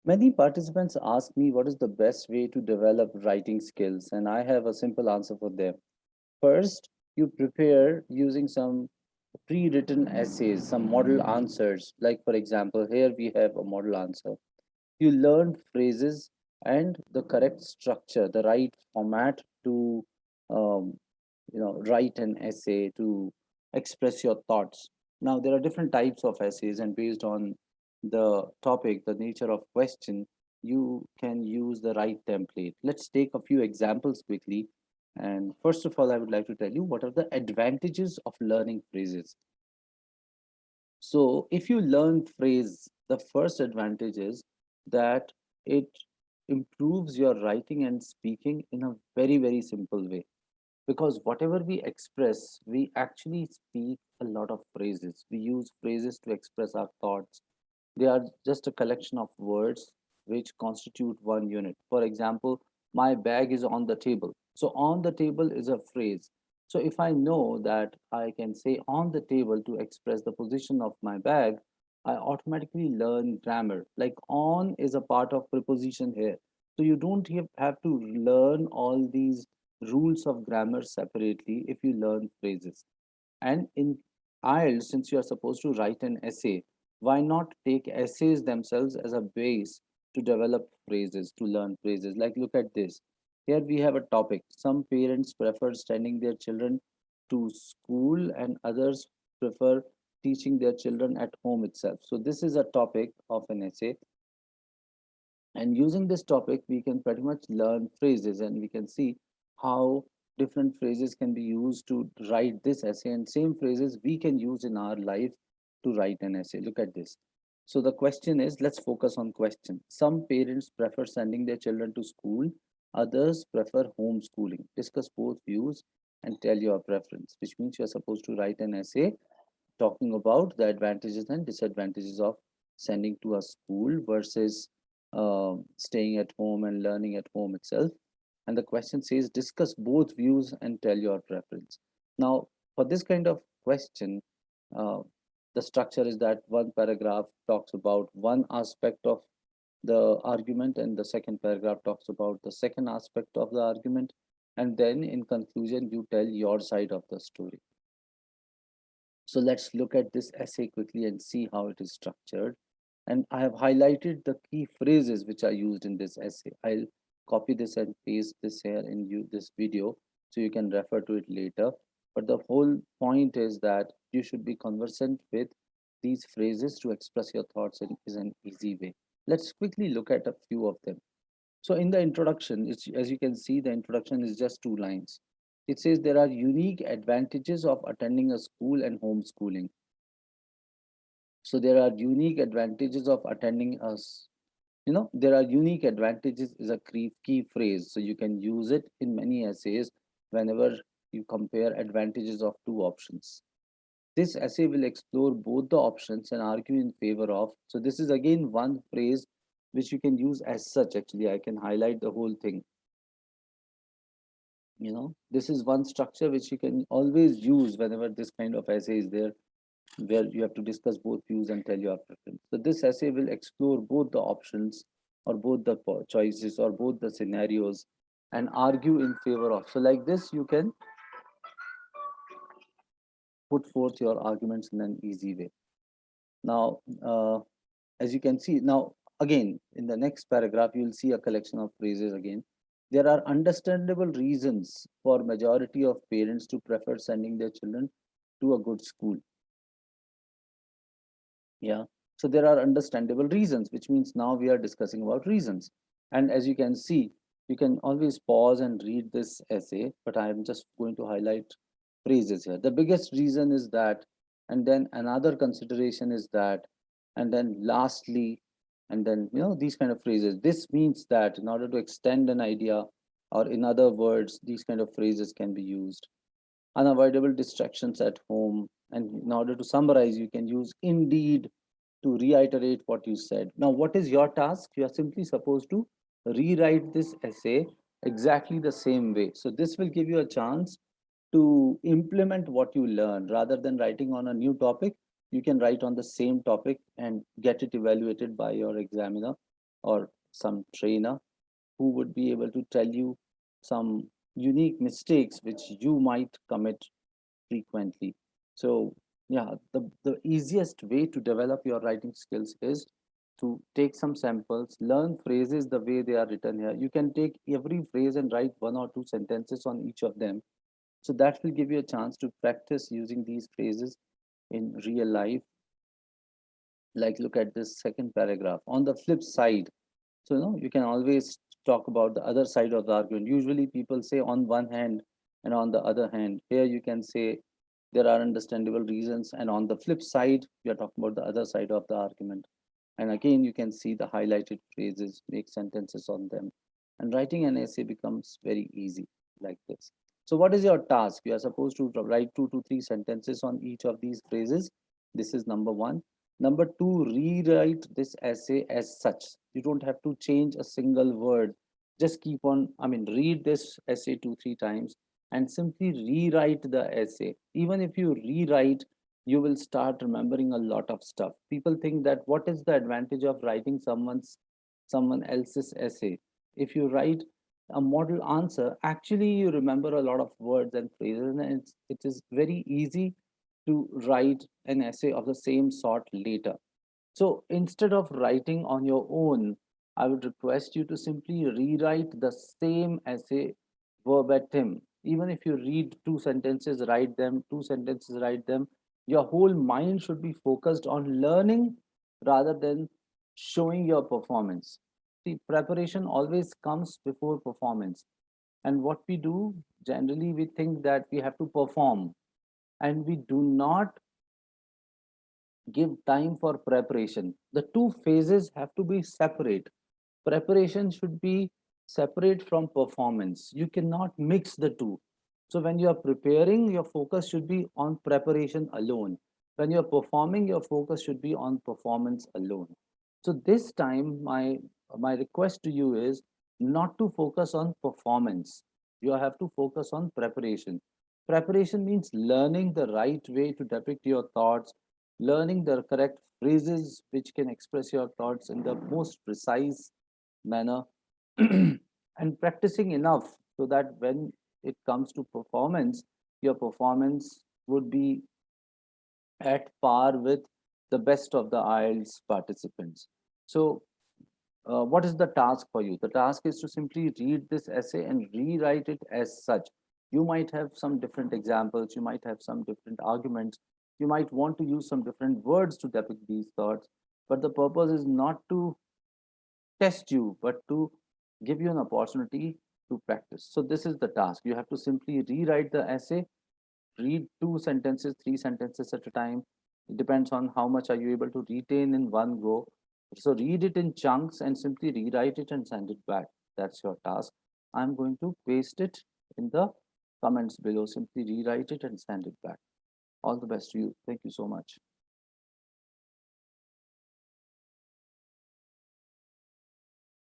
Many participants ask me what is the best way to develop writing skills, and I have a simple answer for them. First, you prepare using some pre-written essays, some model answers. Like for example, here we have a model answer. You learn phrases and the correct structure, the right format to um, write an essay to express your thoughts. Now there are different types of essays, and based on the topic, the nature of question, you can use the right template. Let's take a few examples quickly. And first of all, I would like to tell you what are the advantages of learning phrases. So if you learn phrase, the first advantage is that it improves your writing and speaking in a very, very simple way. Because whatever we express, we actually speak a lot of phrases. We use phrases to express our thoughts. They are just a collection of words which constitute one unit. For example, my bag is on the table. So on the table is a phrase. So if I know that I can say on the table to express the position of my bag, I automatically learn grammar. Like on is a part of preposition here. So you don't have to learn all these rules of grammar separately if you learn phrases. And in IELTS, since you are supposed to write an essay, why not take essays themselves as a base to develop phrases, to learn phrases? Like, look at this. Here we have a topic. Some parents prefer sending their children to school, and others prefer teaching their children at home itself. So, this is a topic of an essay. And using this topic, we can pretty much learn phrases, and we can see how different phrases can be used to write this essay, and same phrases we can use in our life to write an essay. Look at this. So the question is, let's focus on question. Some parents prefer sending their children to school, others prefer homeschooling. Discuss both views and tell your preference, which means you're supposed to write an essay talking about the advantages and disadvantages of sending to a school versus staying at home and learning at home itself. And the question says, discuss both views and tell your preference. Now, for this kind of question, uh, the structure is that one paragraph talks about one aspect of the argument, and the second paragraph talks about the second aspect of the argument. And then in conclusion, you tell your side of the story. So let's look at this essay quickly and see how it is structured. And I have highlighted the key phrases which are used in this essay. I'll copy this and paste this here in this video so you can refer to it later. But the whole point is that you should be conversant with these phrases to express your thoughts in is an easy way. Let's quickly look at a few of them. So in the introduction, as you can see, the introduction is just 2 lines. It says there are unique advantages of attending a school and homeschooling. So there are unique advantages of attending us. There are unique advantages is a key phrase. So you can use it in many essays whenever you compare advantages of two options. This essay will explore both the options and argue in favor of. So this is again one phrase which you can use as such. Actually, I can highlight the whole thing. This is one structure which you can always use whenever this kind of essay is there, where you have to discuss both views and tell your preference. So this essay will explore both the options or both the choices or both the scenarios and argue in favor of. So like this, you can put forth your arguments in an easy way. Now, as you can see, now again, in the next paragraph, you will see a collection of phrases again. There are understandable reasons for majority of parents to prefer sending their children to a good school. Yeah. So there are understandable reasons, which means now we are discussing about reasons. And as you can see, you can always pause and read this essay, but I am just going to highlight phrases here. The biggest reason is that, and then another consideration is that, and then lastly, and then, these kind of phrases. This means that in order to extend an idea, or in other words, these kind of phrases can be used. Unavoidable distractions at home. And in order to summarize, you can use indeed to reiterate what you said. Now, what is your task? You are simply supposed to rewrite this essay exactly the same way. So this will give you a chance to implement what you learn rather than writing on a new topic. You can write on the same topic and get it evaluated by your examiner or some trainer who would be able to tell you some unique mistakes which you might commit frequently. So, yeah, the easiest way to develop your writing skills is to take some samples, learn phrases the way they are written here. You can take every phrase and write one or two sentences on each of them. So that will give you a chance to practice using these phrases in real life. Like, look at this second paragraph. On the flip side, so, you can always talk about the other side of the argument. Usually people say on one hand and on the other hand. Here you can say there are understandable reasons, and on the flip side, you're talking about the other side of the argument. And again, you can see the highlighted phrases, make sentences on them. And writing an essay becomes very easy like this. So what is your task? You are supposed to write 2 to 3 sentences on each of these phrases. This is number one. Number two, rewrite this essay as such. You don't have to change a single word. Just keep on, read this essay 2, 3 times and simply rewrite the essay. Even if you rewrite, you will start remembering a lot of stuff. People think that what is the advantage of writing someone else's essay? If you write a model answer, actually you remember a lot of words and phrases, and it is very easy to write an essay of the same sort later. So instead of writing on your own, I would request you to simply rewrite the same essay verbatim. Even if you read 2 sentences, write them, 2 sentences, write them. Your whole mind should be focused on learning rather than showing your performance. See, preparation always comes before performance. And what we do, generally, we think that we have to perform, and we do not give time for preparation. The two phases have to be separate. Preparation should be separate from performance. You cannot mix the two. So when you are preparing, your focus should be on preparation alone. When you're performing, your focus should be on performance alone. So this time, my request to you is not to focus on performance. You have to focus on preparation. Preparation means learning the right way to depict your thoughts, learning the correct phrases which can express your thoughts in the most precise manner, and practicing enough so that when it comes to performance, your performance would be at par with the best of the IELTS participants. So, what is the task for you? The task is to simply read this essay and rewrite it as such. You might have some different examples, you might have some different arguments, you might want to use some different words to depict these thoughts, but the purpose is not to test you, but to give you an opportunity to practice. So, this is the task. You have to simply rewrite the essay, read 2 sentences, 3 sentences at a time. It depends on how much are you able to retain in one go. So read it in chunks and simply rewrite it and send it back. That's your task. I'm going to paste it in the comments below. Simply rewrite it and send it back. All the best to you. Thank you so much.